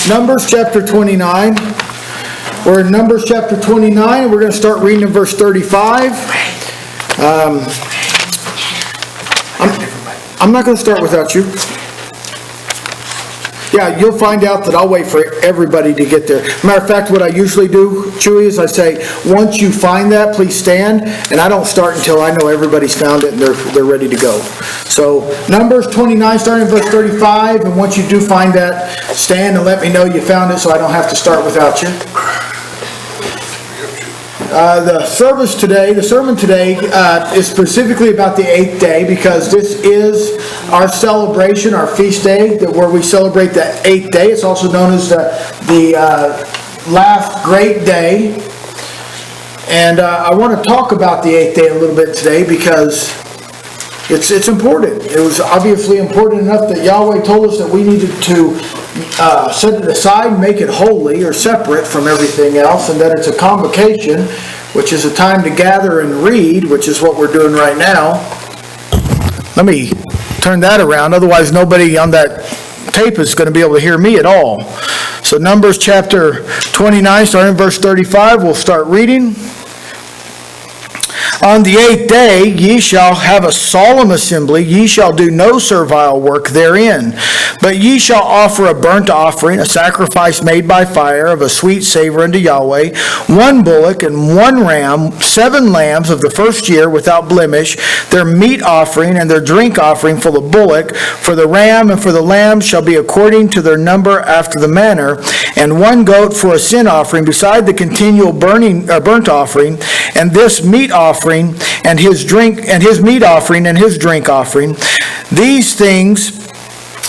Numbers chapter 29. We're in Numbers chapter 29, and we're going to start reading in verse 35. I'm not going to start without you. Yeah, you'll find out that I'll wait for everybody to get there. Matter of fact, what I usually do, Chewy, is I say, once you find that, please stand, and I don't start until I know everybody's found it and they're ready to go. So, Numbers 29, starting in verse 35, and once you do find that, stand and let me know you found it so I don't have to start without you. The sermon today is specifically about the 8th day, because this is our celebration, our feast day, where we celebrate the 8th day. It's also known as the last great day. And I want to talk about the 8th day a little bit today because it's important. It was obviously important enough that Yahweh told us that we needed to set it aside, make it holy or separate from everything else, and that it's a convocation, which is a time to gather and read, which is what we're doing right now. Let me turn that around, otherwise nobody on that tape is going to be able to hear me at all. So Numbers chapter 29, starting in verse 35, we'll start reading. On the 8th day ye shall have a solemn assembly, ye shall do no servile work therein. But ye shall offer a burnt offering, a sacrifice made by fire of a sweet savor unto Yahweh, 1 bullock and 1 ram, 7 lambs of the first year without blemish, their meat offering and their drink offering for the bullock, for the ram and for the lamb shall be according to their number after the manner, and 1 goat for a sin offering, beside the continual burnt offering, and this meat offering, and his meat offering and his drink offering. These things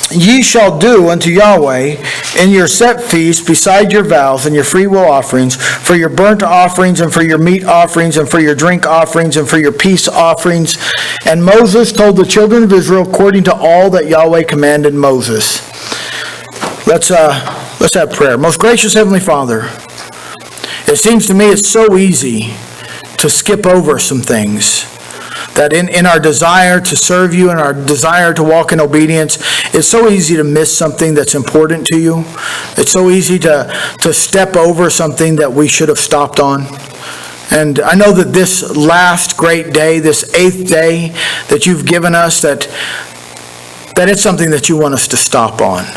ye shall do unto Yahweh in your set feasts, beside your vows and your freewill offerings, for your burnt offerings and for your meat offerings and for your drink offerings and for your peace offerings. And Moses told the children of Israel according to all that Yahweh commanded Moses. Let's have prayer. Most gracious Heavenly Father, it seems to me it's so easy to skip over some things. That in our desire to serve you and our desire to walk in obedience, it's so easy to miss something that's important to you. It's so easy to step over something that we should have stopped on. And I know that this last great day, this 8th day that you've given us, that it's something that you want us to stop on.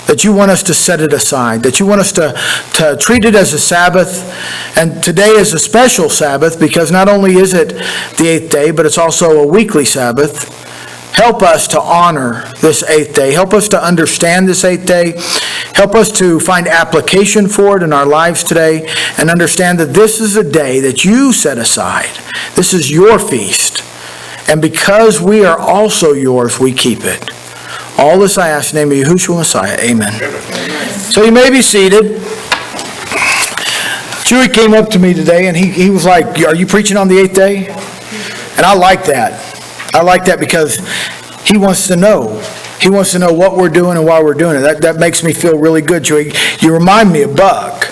That you want us to set it aside, that you want us to treat it as a Sabbath. And today is a special Sabbath because not only is it the 8th day, but it's also a weekly Sabbath. Help us to honor this 8th day. Help us to understand this 8th day. Help us to find application for it in our lives today and understand that this is a day that you set aside. This is your feast. And because we are also yours, we keep it. All this I ask in the name of Yahushua Messiah. Amen. So you may be seated. Chewy came up to me today and he was like, are you preaching on the 8th day? And I like that. I like that because he wants to know. He wants to know what we're doing and why we're doing it. That makes me feel really good, Chewy. You remind me of Buck.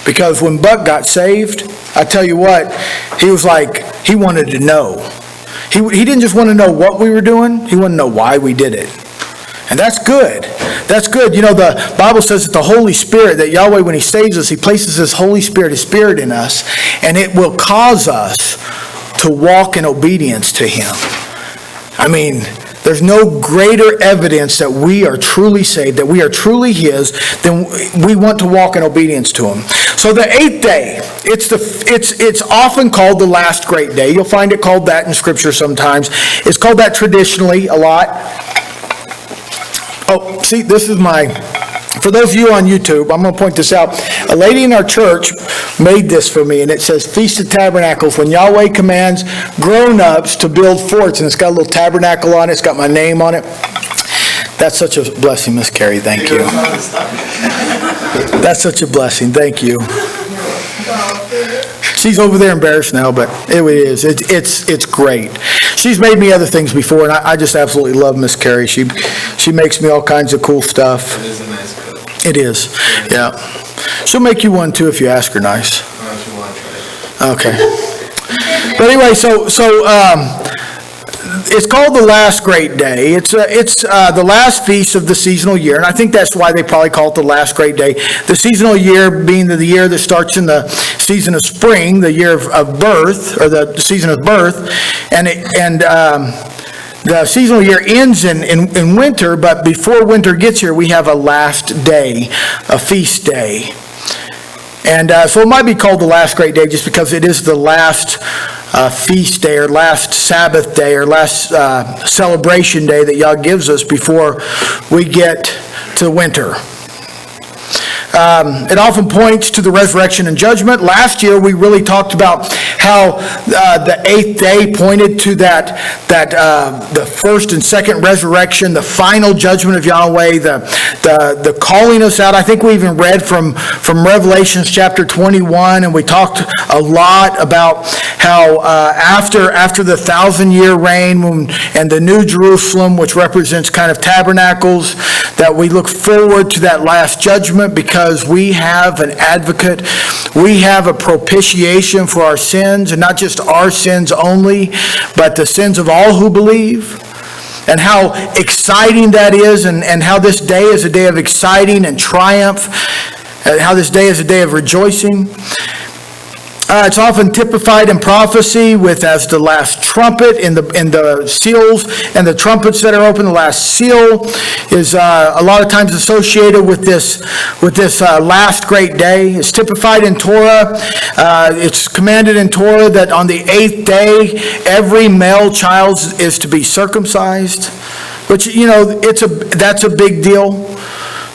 Because when Buck got saved, I tell you what, he was like, he wanted to know. He didn't just want to know what we were doing. He wanted to know why we did it. And that's good. That's good. You know, the Bible says that the Holy Spirit, that Yahweh, when He saves us, He places His Holy Spirit, His Spirit in us, and it will cause us to walk in obedience to Him. I mean, there's no greater evidence that we are truly saved, that we are truly His, than we want to walk in obedience to Him. So the 8th day, it's often called the last great day. You'll find it called that in Scripture sometimes. It's called that traditionally a lot. Oh, see, this is for those of you on YouTube, I'm going to point this out. A lady in our church made this for me, and it says, Feast of Tabernacles, when Yahweh commands grown-ups to build forts, and it's got a little tabernacle on it, it's got my name on it. That's such a blessing, Miss Carrie, thank you. That's such a blessing, thank you. She's over there embarrassed now, but it is. It's great. She's made me other things before, and I just absolutely love Miss Carrie. She makes me all kinds of cool stuff. It is a nice cook. It is, yeah. She'll make you one too if you ask her nice. If you want to try it. Okay. But anyway, so it's called the last great day. It's the last feast of the seasonal year, and I think that's why they probably call it the last great day. The seasonal year being the year that starts in the season of spring, the year of birth, or the season of birth, and the seasonal year ends in winter, but before winter gets here, we have a last day, a feast day. And so it might be called the last great day just because it is the last feast day or last Sabbath day or last celebration day that Yah gives us before we get to winter. It often points to the resurrection and judgment. Last year, we really talked about how the eighth day pointed to the first and second resurrection, the final judgment of Yahweh, the calling us out. I think we even read from Revelations chapter 21, and we talked a lot about how after the 1,000-year reign and the New Jerusalem, which represents kind of tabernacles, that we look forward to that last judgment because we have an advocate. We have a propitiation for our sins, and not just our sins only, but the sins of all who believe. And how exciting that is, and how this day is a day of exciting and triumph, and how this day is a day of rejoicing. It's often typified in prophecy as the last trumpet in the seals and the trumpets that are open. The last seal is a lot of times associated with this last great day. It's typified in Torah. It's commanded in Torah that on the 8th day, every male child is to be circumcised, which, that's a big deal.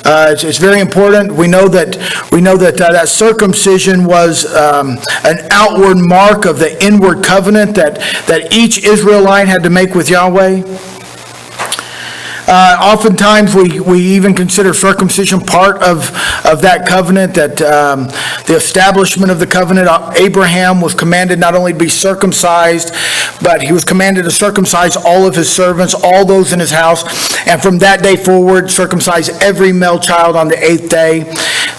It's very important. We know that that circumcision was an outward mark of the inward covenant that each Israelite had to make with Yahweh. Oftentimes we even consider circumcision part of that covenant, that the establishment of the covenant. Abraham was commanded not only to be circumcised, but he was commanded to circumcise all of his servants, all those in his house, and from that day forward, circumcise every male child on the 8th day,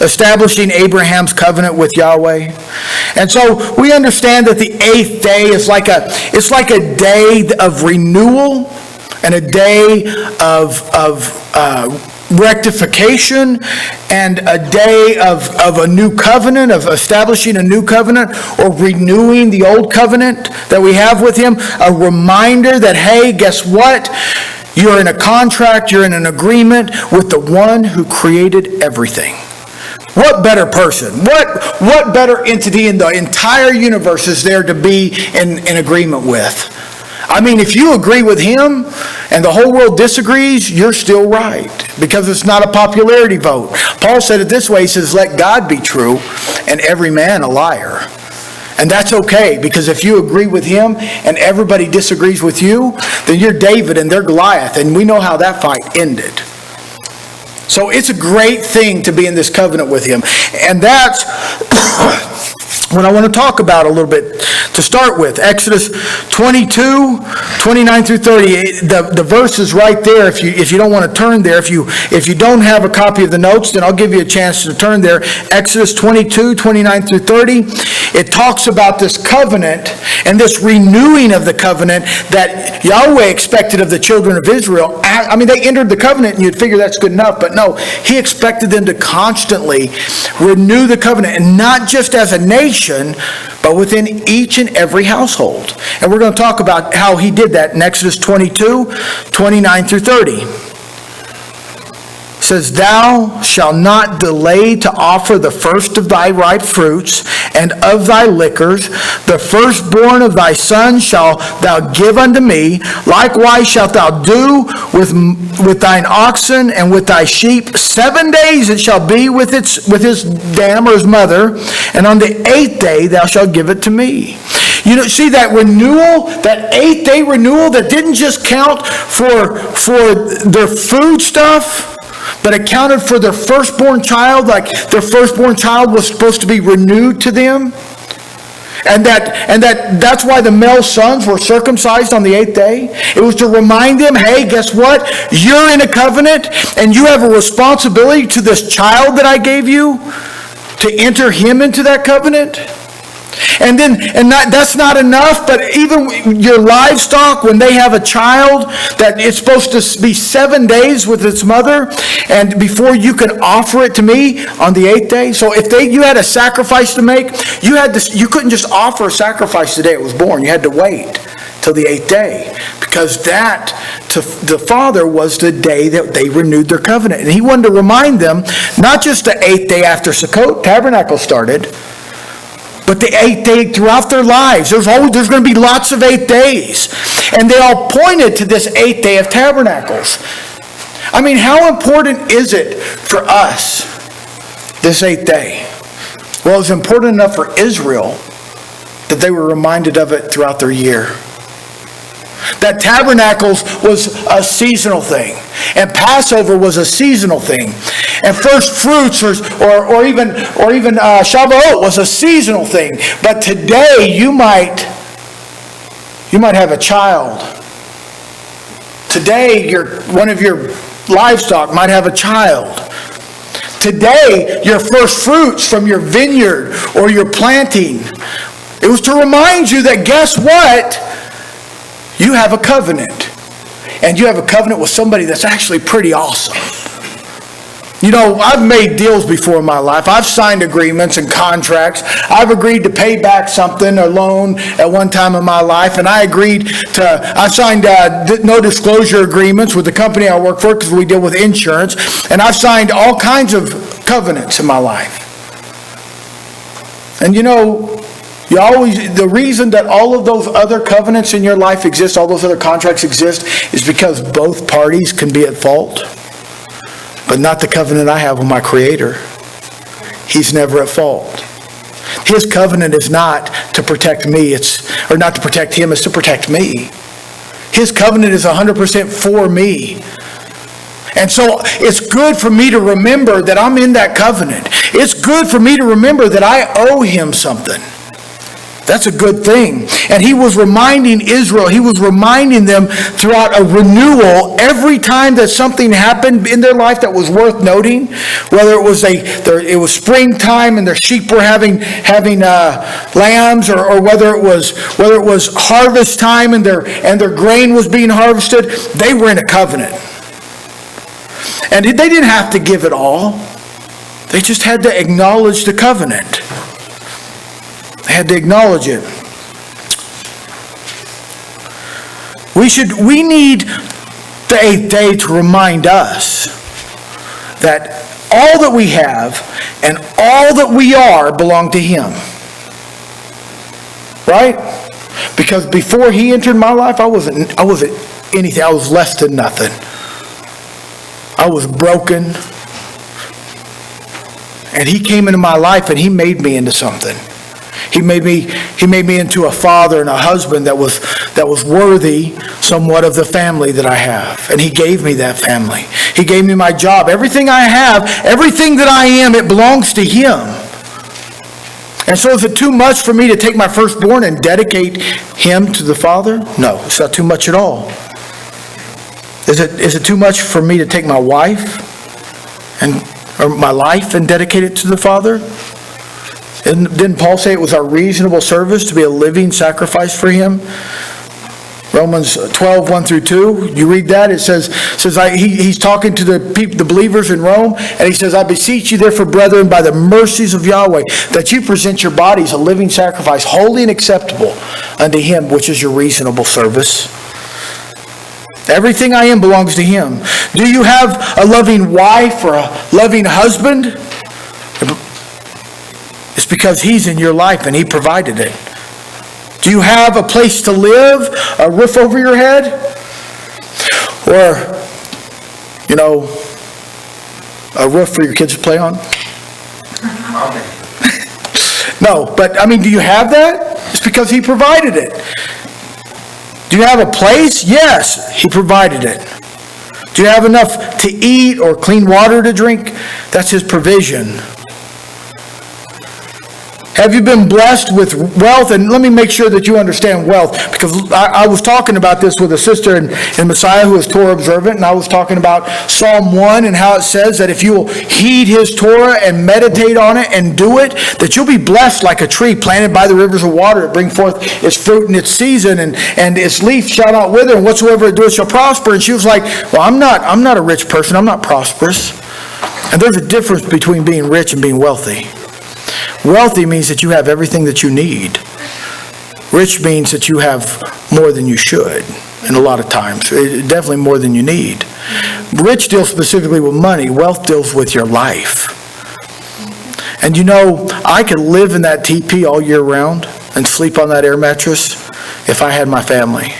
establishing Abraham's covenant with Yahweh. And so we understand that the 8th day is like a day of renewal, and a day of rectification, and a day of a new covenant, of establishing a new covenant, or renewing the old covenant that we have with Him. A reminder that, hey, guess what? You're in a contract, you're in an agreement with the one who created everything. What better person? What better entity in the entire universe is there to be in agreement with? I mean, if you agree with Him and the whole world disagrees, you're still right, because it's not a popularity vote. Paul said it this way, he says, let God be true and every man a liar. And that's okay, because if you agree with Him and everybody disagrees with you, then you're David and they're Goliath, and we know how that fight ended. So it's a great thing to be in this covenant with Him. And that's what I want to talk about a little bit to start with. Exodus 22, 29 through 30. The verse is right there if you don't want to turn there. If you don't have a copy of the notes, then I'll give you a chance to turn there. Exodus 22, 29 through 30. It talks about this covenant and this renewing of the covenant that Yahweh expected of the children of Israel. I mean, they entered the covenant and you'd figure that's good enough, but no, He expected them to constantly renew the covenant, and not just as a nation, but within each and every household. And we're going to talk about how He did that in Exodus 22, 29 through 30. It says, thou shalt not delay to offer the first of thy ripe fruits and of thy liquors. The firstborn of thy sons shalt thou give unto me. Likewise shalt thou do with thine oxen and with thy sheep. 7 days it shall be with his dam or his mother, and on the 8th day thou shalt give it to me. You know, see that renewal, that 8th day renewal that didn't just count for their food stuff, but accounted for their firstborn child, like their firstborn child was supposed to be renewed to them. And that's why the male sons were circumcised on the 8th day. It was to remind them, hey, guess what? You're in a covenant, and you have a responsibility to this child that I gave you to enter him into that covenant. And that's not enough, but even your livestock, when they have a child, that it's supposed to be 7 days with its mother, and before you can offer it to me on the 8th day. So if you had a sacrifice to make, you couldn't just offer a sacrifice the day it was born. You had to wait till the 8th day, because that to the Father was the day that they renewed their covenant. And he wanted to remind them, not just the 8th day after Sukkot, tabernacle started, but the 8th day throughout their lives. There's going to be lots of 8 days. And they all pointed to this 8th day of tabernacles. I mean, how important is it for us, this 8th day? Well, it's important enough for Israel that they were reminded of it throughout their year. That tabernacles was a seasonal thing, and Passover was a seasonal thing, and first fruits or even Shavuot was a seasonal thing. But today you might have a child. Today one of your livestock might have a child. Today your first fruits from your vineyard or your planting. It was to remind you that, guess what? You have a covenant. And you have a covenant with somebody that's actually pretty awesome. You know, I've made deals before in my life. I've signed agreements and contracts. I've agreed to pay back something, a loan, at one time in my life. And I signed no disclosure agreements with the company I work for, because we deal with insurance. And I've signed all kinds of covenants in my life. And you know, the reason that all of those other covenants in your life exist, all those other contracts exist, is because both parties can be at fault. But not the covenant I have with my Creator. He's never at fault. His covenant is not to protect me, or not to protect him, it's to protect me. His covenant is 100% for me. And so it's good for me to remember that I'm in that covenant. It's good for me to remember that I owe him something. That's a good thing. And he was reminding Israel, he was reminding them throughout a renewal every time that something happened in their life that was worth noting, whether it was springtime and their sheep were having lambs, or whether it was harvest time and their grain was being harvested. They were in a covenant. And they didn't have to give it all. They just had to acknowledge the covenant. They had to acknowledge it. We need the 8th day to remind us that all that we have and all that we are belong to him. Right? Because before he entered my life, I wasn't anything. I was less than nothing. I was broken. And he came into my life and he made me into something. He made me into a father and a husband that was worthy somewhat of the family that I have. And he gave me that family. He gave me my job. Everything I have, everything that I am, it belongs to him. And so is it too much for me to take my firstborn and dedicate him to the Father? No, it's not too much at all. Is it too much for me to take my wife or my life and dedicate it to the Father? And didn't Paul say it was our reasonable service to be a living sacrifice for him? Romans 12, 1 through 2, you read that, it says he's talking to the believers in Rome, and he says, I beseech you therefore, brethren, by the mercies of Yahweh, that you present your bodies a living sacrifice, holy and acceptable unto him, which is your reasonable service. Everything I am belongs to him. Do you have a loving wife or a loving husband? It's because he's in your life and he provided it. Do you have a place to live? A roof over your head? Or, a roof for your kids to play on? No, but do you have that? It's because he provided it. Do you have a place? Yes, he provided it. Do you have enough to eat or clean water to drink? That's his provision. Have you been blessed with wealth? And let me make sure that you understand wealth, because I was talking about this with a sister in Messiah who is Torah observant, and I was talking about Psalm 1 and how it says that if you will heed his Torah and meditate on it and do it, that you'll be blessed like a tree planted by the rivers of water. It bring forth its fruit in its season, and its leaf shall not wither, and whatsoever it doeth shall prosper. And she was like, well, I'm not a rich person. I'm not prosperous. And there's a difference between being rich and being wealthy. Wealthy means that you have everything that you need. Rich means that you have more than you should, and a lot of times. Definitely more than you need. Rich deals specifically with money. Wealth deals with your life. And you know, I could live in that teepee all year round and sleep on that air mattress if I had my family.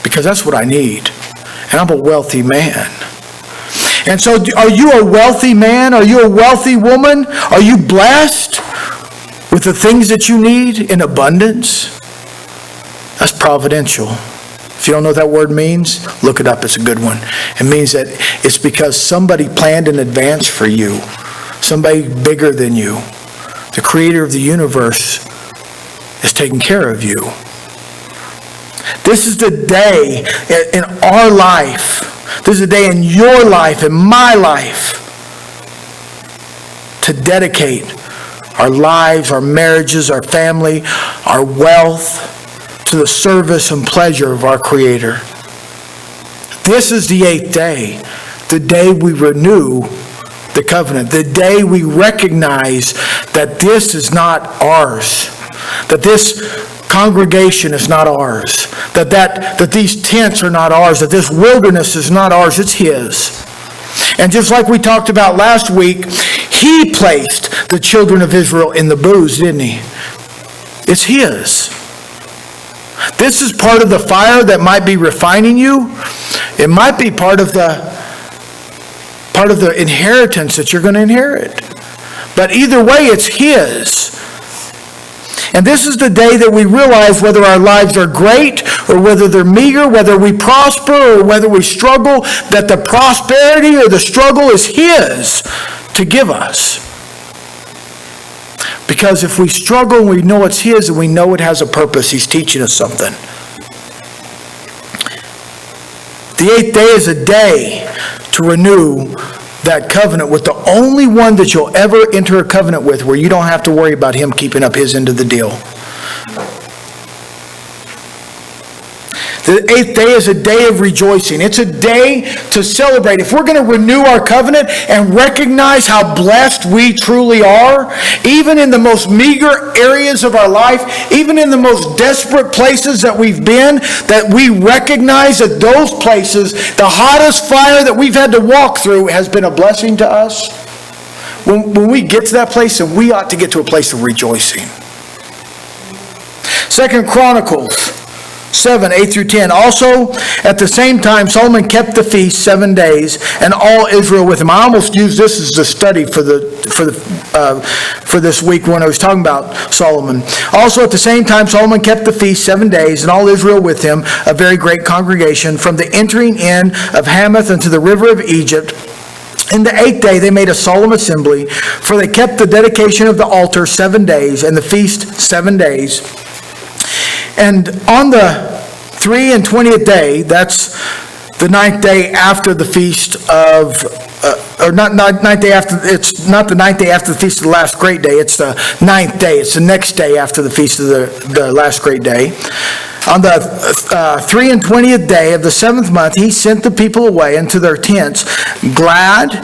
Because that's what I need. And I'm a wealthy man. And so are you a wealthy man? Are you a wealthy woman? Are you blessed with the things that you need in abundance? That's providential. If you don't know what that word means, look it up. It's a good one. It means that it's because somebody planned in advance for you. Somebody bigger than you. The creator of the universe is taking care of you. This is the day in our life. This is a day in your life, in my life, to dedicate our lives, our marriages, our family, our wealth to the service and pleasure of our Creator. This is the 8th day, the day we renew the covenant, the day we recognize that this is not ours, that this congregation is not ours, that these tents are not ours, that this wilderness is not ours, it's His. And just like we talked about last week, He placed the children of Israel in the booths, didn't He? It's His. This is part of the fire that might be refining you. It might be part of the inheritance that you're going to inherit. But either way, it's His. And this is the day that we realize whether our lives are great or whether they're meager, whether we prosper or whether we struggle, that the prosperity or the struggle is His to give us. Because if we struggle and we know it's His and we know it has a purpose, He's teaching us something. The 8th day is a day to renew that covenant with the only one that you'll ever enter a covenant with where you don't have to worry about him keeping up his end of the deal. The 8th day is a day of rejoicing. It's a day to celebrate. If we're going to renew our covenant and recognize how blessed we truly are, even in the most meager areas of our life, even in the most desperate places that we've been, that we recognize that those places, the hottest fire that we've had to walk through has been a blessing to us. When we get to that place, then we ought to get to a place of rejoicing. 2 Chronicles 7, 8 through 10. Also, at the same time, Solomon kept the feast 7 days, and all Israel with him. I almost used this as the study for this week when I was talking about Solomon. Also, at the same time, Solomon kept the feast 7 days, and all Israel with him, a very great congregation, from the entering in of Hamath unto the river of Egypt. In the 8th day, they made a solemn assembly, for they kept the dedication of the altar 7 days, and the feast 7 days. And on the 23rd day, that's the 9th day after the feast of, it's not the 9th day after the feast of the last great day, it's the 9th day, it's the next day after the feast of the last great day. On the 23rd day of the 7th month, he sent the people away into their tents, glad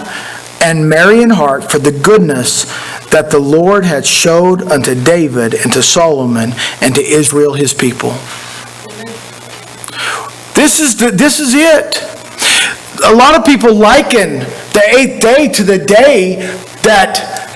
and merry in heart for the goodness that the Lord had showed unto David and to Solomon and to Israel his people. This is it. A lot of people liken the 8th day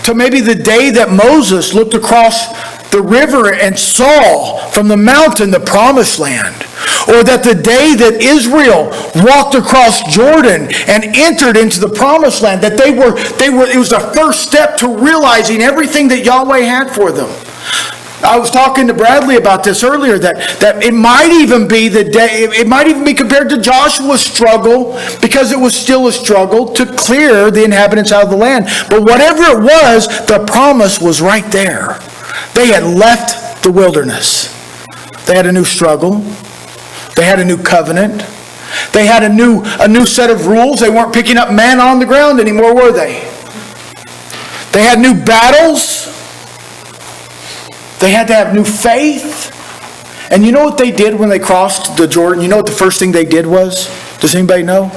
to maybe the day that Moses looked across the river and saw from the mountain the promised land. Or that the day that Israel walked across Jordan and entered into the promised land, that it was the first step to realizing everything that Yahweh had for them. I was talking to Bradley about this earlier, that it might even be the day, it might even be compared to Joshua's struggle, because it was still a struggle to clear the inhabitants out of the land. But whatever it was, the promise was right there. They had left the wilderness. They had a new struggle. They had a new covenant. They had a new set of rules. They weren't picking up manna on the ground anymore, were they? They had new battles. They had to have new faith. And you know what they did when they crossed the Jordan? You know what the first thing they did was? Does anybody know?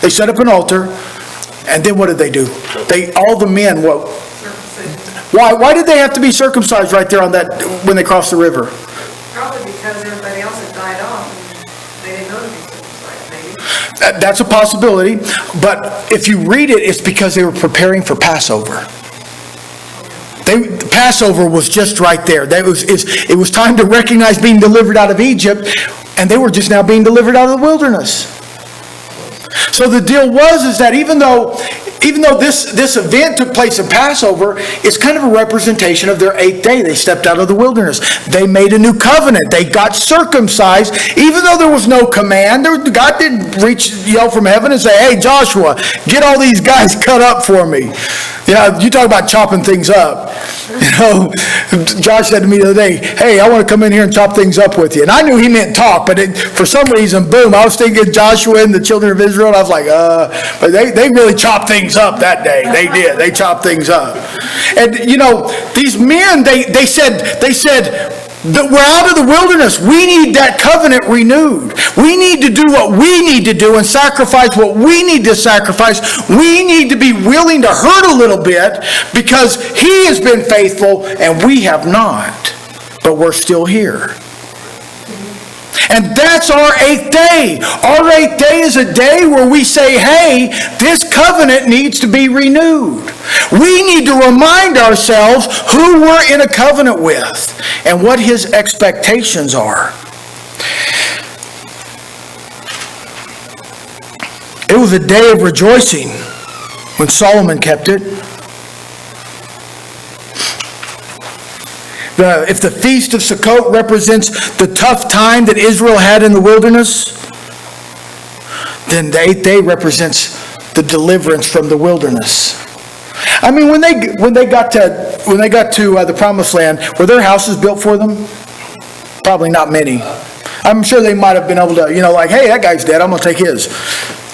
They set up an altar. And then what did they do? All the men, what? Why did they have to be circumcised right there on that, when they crossed the river? Probably because everybody else had died off and they didn't know to be circumcised, maybe. That's a possibility. But if you read it, it's because they were preparing for Passover. Passover was just right there. It was time to recognize being delivered out of Egypt, and they were just now being delivered out of the wilderness. So the deal is that even though this event took place in Passover, it's kind of a representation of their 8th day. They stepped out of the wilderness. They made a new covenant. They got circumcised, even though there was no command. God didn't yell from heaven and say, "Hey, Joshua, get all these guys cut up for me." Yeah, you talk about chopping things up. Josh said to me the other day, "Hey, I want to come in here and chop things up with you." And I knew he meant talk, but for some reason, boom, I was thinking Joshua and the children of Israel, and I was like, but they really chopped things up that day. They did. They chopped things up. And, these men, they said, that we're out of the wilderness. We need that covenant renewed. We need to do what we need to do and sacrifice what we need to sacrifice. We need to be willing to hurt a little bit because He has been faithful and we have not. But we're still here. And that's our 8th day. Our 8th day is a day where we say, hey, this covenant needs to be renewed. We need to remind ourselves who we're in a covenant with and what His expectations are. It was a day of rejoicing when Solomon kept it. If the Feast of Sukkot represents the tough time that Israel had in the wilderness, then the 8th day represents the deliverance from the wilderness. I mean, when they got to the Promised Land, were there houses built for them? Probably not many. I'm sure they might have been able to, hey, that guy's dead, I'm going to take his.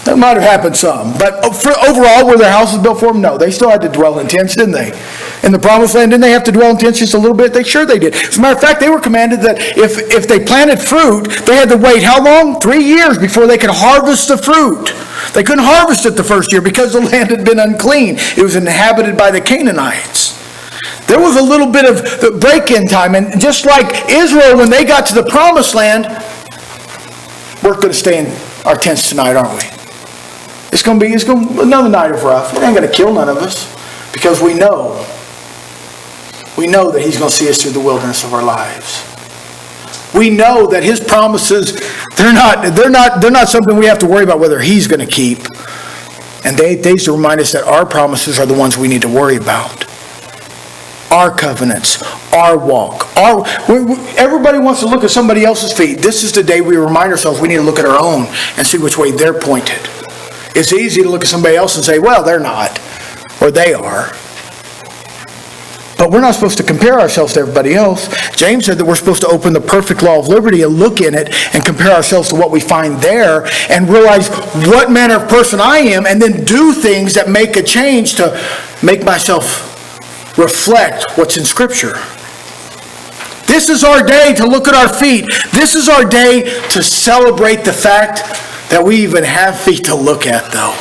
That might have happened some. But overall, were their houses built for them? No. They still had to dwell in tents, didn't they? In the Promised Land, didn't they have to dwell in tents just a little bit? Sure they did. As a matter of fact, they were commanded that if they planted fruit, they had to wait how long? 3 years before they could harvest the fruit. They couldn't harvest it the first year because the land had been unclean. It was inhabited by the Canaanites. There was a little bit of break-in time. And just like Israel, when they got to the Promised Land, we're going to stay in our tents tonight, aren't we? It's going to be another night of rough. It ain't going to kill none of us because we know that He's going to see us through the wilderness of our lives. We know that His promises, they're not something we have to worry about whether He's going to keep. And the 8 days to remind us that our promises are the ones we need to worry about. Our covenants, our walk. Everybody wants to look at somebody else's feet. This is the day we remind ourselves we need to look at our own and see which way they're pointed. It's easy to look at somebody else and say, well, they're not, or they are. But we're not supposed to compare ourselves to everybody else. James said that we're supposed to open the perfect law of liberty and look in it and compare ourselves to what we find there and realize what manner of person I am and then do things that make a change to make myself reflect what's in Scripture. This is our day to look at our feet. This is our day to celebrate the fact that we even have feet to look at, though.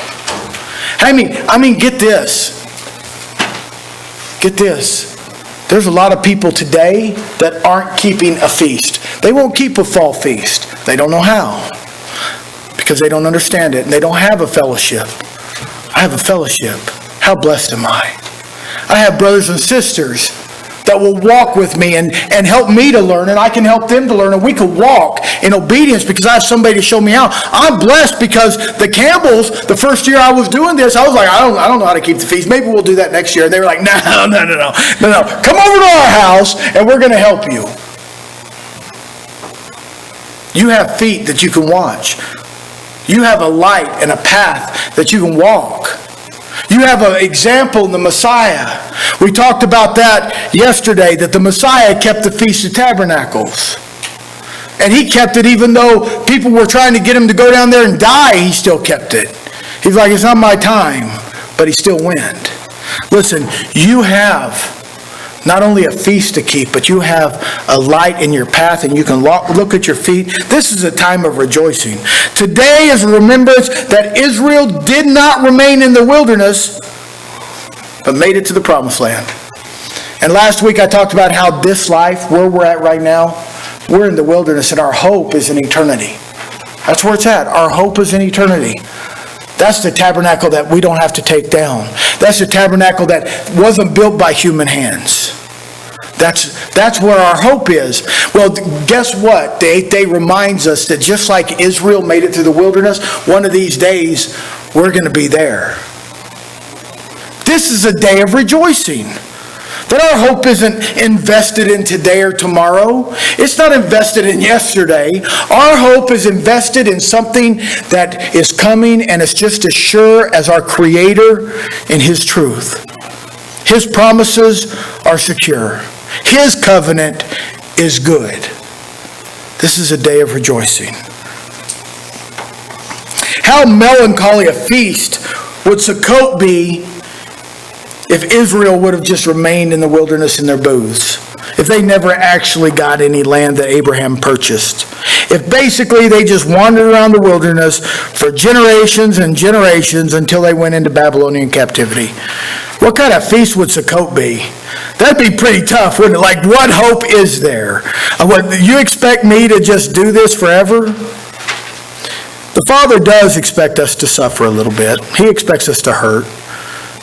I mean, get this. Get this. There's a lot of people today that aren't keeping a feast. They won't keep a fall feast. They don't know how. Because they don't understand it and they don't have a fellowship. I have a fellowship. How blessed am I? I have brothers and sisters that will walk with me and help me to learn, and I can help them to learn, and we can walk in obedience because I have somebody to show me how. I'm blessed because the Campbells, the first year I was doing this, I was like, I don't know how to keep the feast. Maybe we'll do that next year. And they were like, no. Come over to our house and we're going to help you. You have feet that you can watch. You have a light and a path that you can walk. You have an example in the Messiah. We talked about that yesterday, that the Messiah kept the Feast of Tabernacles. And he kept it even though people were trying to get him to go down there and die, he still kept it. He's like, it's not my time, but he still went. Listen, you have not only a feast to keep, but you have a light in your path and you can look at your feet. This is a time of rejoicing. Today is a remembrance that Israel did not remain in the wilderness, but made it to the promised land. And last week I talked about how this life, where we're at right now, we're in the wilderness and our hope is in eternity. That's where it's at. Our hope is in eternity. That's the tabernacle that we don't have to take down. That's the tabernacle that wasn't built by human hands. That's where our hope is. Well, guess what? The 8th day reminds us that just like Israel made it through the wilderness, one of these days we're going to be there. This is a day of rejoicing. That our hope isn't invested in today or tomorrow. It's not invested in yesterday. Our hope is invested in something that is coming and is just as sure as our Creator in His truth. His promises are secure. His covenant is good. This is a day of rejoicing. How melancholy a feast would Sukkot be if Israel would have just remained in the wilderness in their booths, if they never actually got any land that Abraham purchased, if basically they just wandered around the wilderness for generations and generations until they went into Babylonian captivity. What kind of feast would Sukkot be? That'd be pretty tough, wouldn't it? Like, what hope is there? What, you expect me to just do this forever? The Father does expect us to suffer a little bit. He expects us to hurt.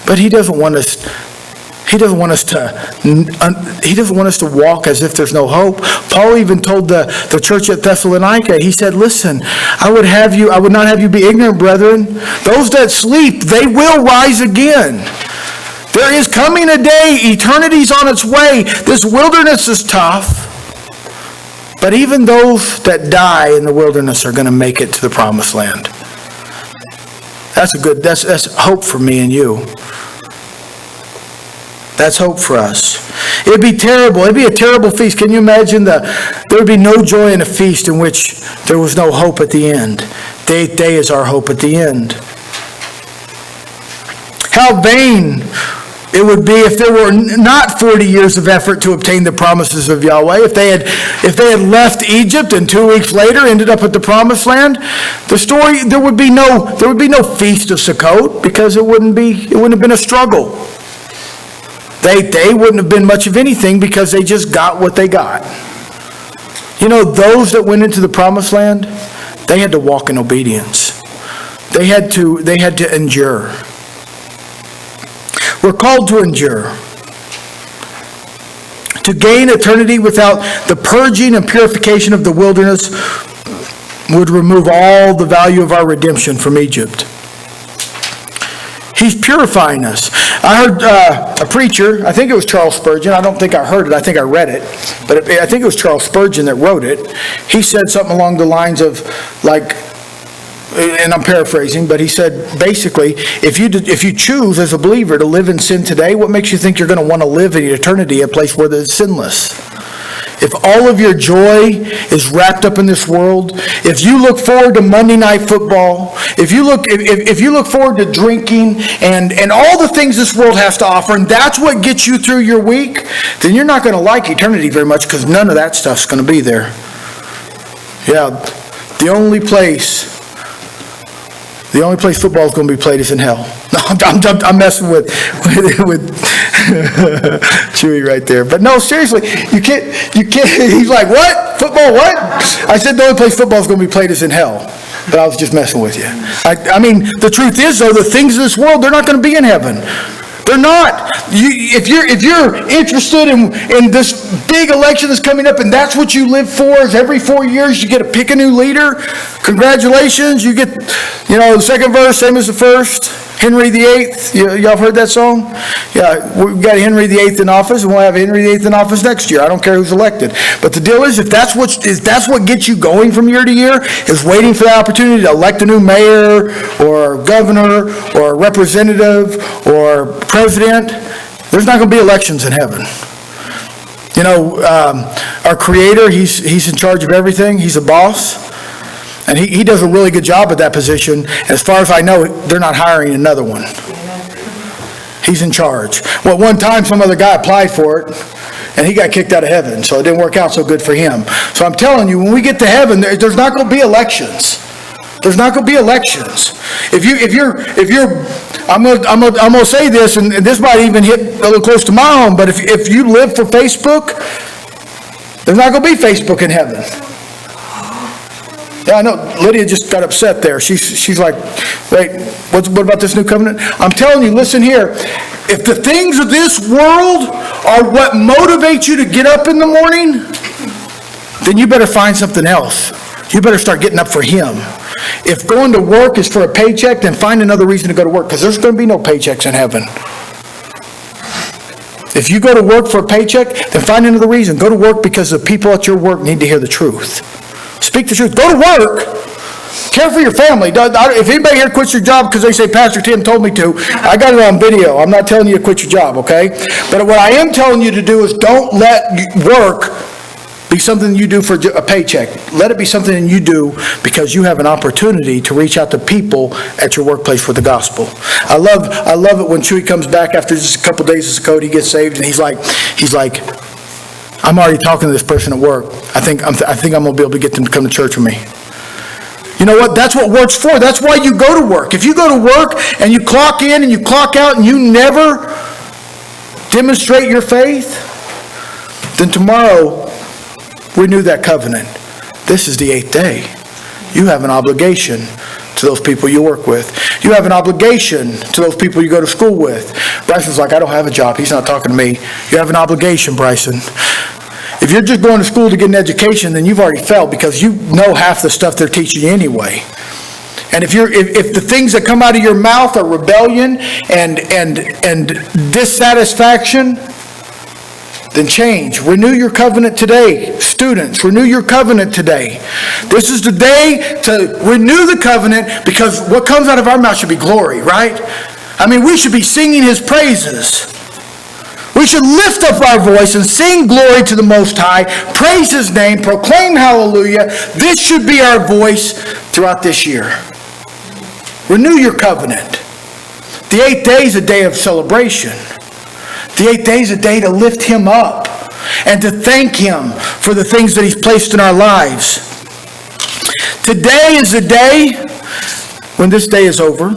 But He doesn't want us to walk as if there's no hope. Paul even told the church at Thessalonica, he said, listen, I would not have you be ignorant, brethren. Those that sleep, they will rise again. There is coming a day, eternity's on its way. This wilderness is tough. But even those that die in the wilderness are going to make it to the promised land. That's hope for me and you. That's hope for us. It'd be terrible. It'd be a terrible feast. Can you imagine there would be no joy in a feast in which there was no hope at the end. The 8th day is our hope at the end. How vain it would be if there were not 40 years of effort to obtain the promises of Yahweh. If they had left Egypt and 2 weeks later ended up at the promised land, there would be no feast of Sukkot because it wouldn't have been a struggle. The 8th day wouldn't have been much of anything because they just got what they got. You know, those that went into the promised land, they had to walk in obedience. They had to endure. We're called to endure. To gain eternity without the purging and purification of the wilderness would remove all the value of our redemption from Egypt. He's purifying us. I heard a preacher, I think it was Charles Spurgeon. I don't think I heard it. I think I read it. But I think it was Charles Spurgeon that wrote it. He said something along the lines of, like, and I'm paraphrasing, but he said, basically, if you choose as a believer to live in sin today, what makes you think you're going to want to live in eternity, a place where it's sinless? If all of your joy is wrapped up in this world, if you look forward to Monday Night Football, if you look forward to drinking and all the things this world has to offer, and that's what gets you through your week, then you're not going to like eternity very much because none of that stuff's going to be there. Yeah, the only place football is going to be played is in hell. No, I'm messing with Chewy right there. But no, seriously, you can't. He's like, what? Football, what? I said the only place football is going to be played is in hell. But I was just messing with you. I mean, the truth is, though, the things of this world, they're not going to be in heaven. They're not. If you're interested in this big election that's coming up and that's what you live for, is every 4 years you get to pick a new leader, congratulations. You get, the second verse, same as the first. Henry VIII, y'all have heard that song? Yeah, we've got Henry VIII in office, and we'll have Henry VIII in office next year. I don't care who's elected. But the deal is, if that's what gets you going from year to year, is waiting for the opportunity to elect a new mayor, or governor, or representative, or president, there's not going to be elections in heaven. Our Creator, He's in charge of everything. He's a boss. And he does a really good job at that position. As far as I know, they're not hiring another one. He's in charge. Well, one time some other guy applied for it, and he got kicked out of heaven, so it didn't work out so good for him. So I'm telling you, when we get to heaven, there's not going to be elections. There's not going to be elections. I'm going to say this, and this might even hit a little close to my home, but if you live for Facebook, there's not going to be Facebook in heaven. Yeah, I know. Lydia just got upset there. She's like, wait, what about this new covenant? I'm telling you, listen here. If the things of this world are what motivates you to get up in the morning, then you better find something else. You better start getting up for Him. If going to work is for a paycheck, then find another reason to go to work, because there's going to be no paychecks in heaven. If you go to work for a paycheck, then find another reason. Go to work because the people at your work need to hear the truth. Speak the truth. Go to work. Care for your family. If anybody here quits your job because they say, Pastor Tim told me to, I got it on video. I'm not telling you to quit your job, okay? But what I am telling you to do is don't let work be something you do for a paycheck. Let it be something you do because you have an opportunity to reach out to people at your workplace with the gospel. I love it when Chewy comes back after just a couple days of code, he gets saved, and he's like, I'm already talking to this person at work. I think I'm going to be able to get them to come to church with me. You know what? That's what work's for. That's why you go to work. If you go to work and you clock in and you clock out and you never demonstrate your faith, then tomorrow renew that covenant. This is the 8th day. You have an obligation to those people you work with. You have an obligation to those people you go to school with. Bryson's like, I don't have a job. He's not talking to me. You have an obligation, Bryson. If you're just going to school to get an education, then you've already failed because you know half the stuff they're teaching you anyway. And if the things that come out of your mouth are rebellion and dissatisfaction, then change. Renew your covenant today. Students, renew your covenant today. This is the day to renew the covenant because what comes out of our mouth should be glory, right? I mean, we should be singing His praises. We should lift up our voice and sing glory to the Most High, praise His name, proclaim hallelujah. This should be our voice throughout this year. Renew your covenant. The 8th day is a day of celebration. The 8th day is a day to lift Him up and to thank Him for the things that He's placed in our lives. Today is the day when this day is over.